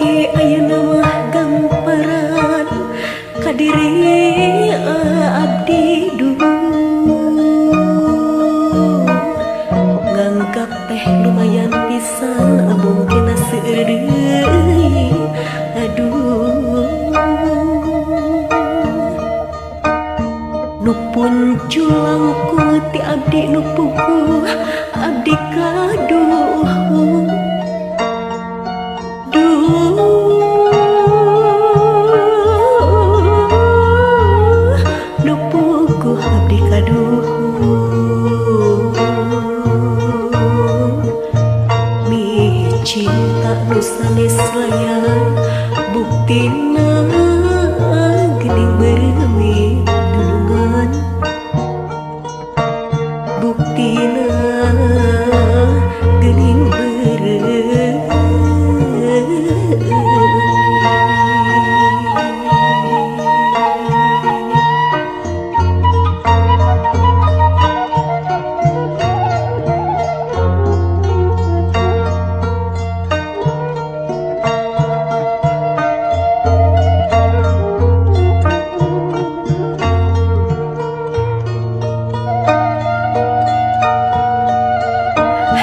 ge ayeuna mah gamparan ka diri abdi dulu nganggap teh lumayan pisan mungkin seueur deui aduh nu punculang ku ti abdi nu puguh abdi kaduh nu puguh abdi kaduh mi cinta nu sanes layan buktina geuning beureuwi dulungan buktina geuning beureuwi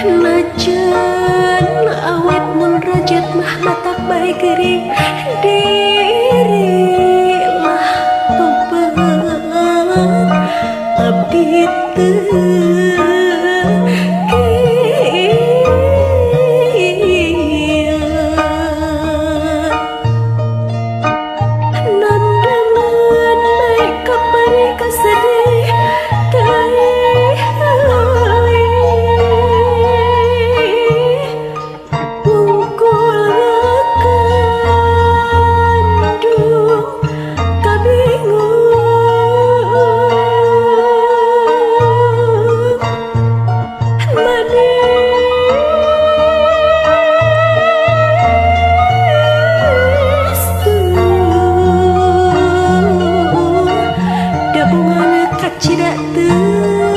najan awet mun rajat mah matak bae geuring diri lah tobat abdi teu nandangan bae kabari kasedih cida teuing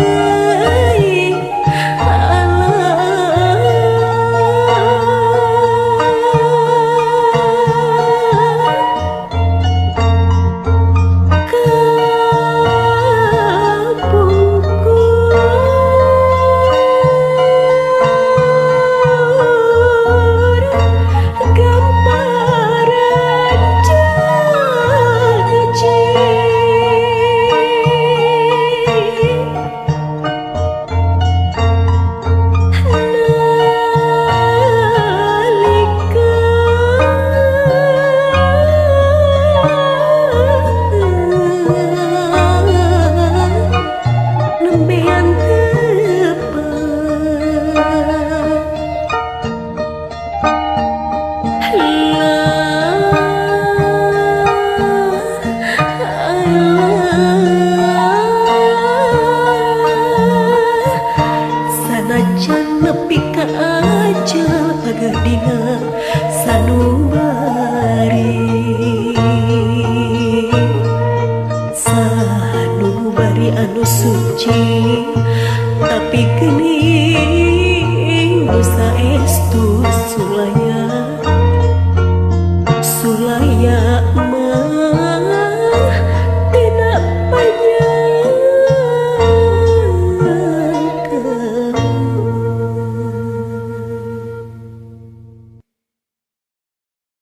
sanajan nepi ka ajal pagedina sanubari anu suci tapi geuning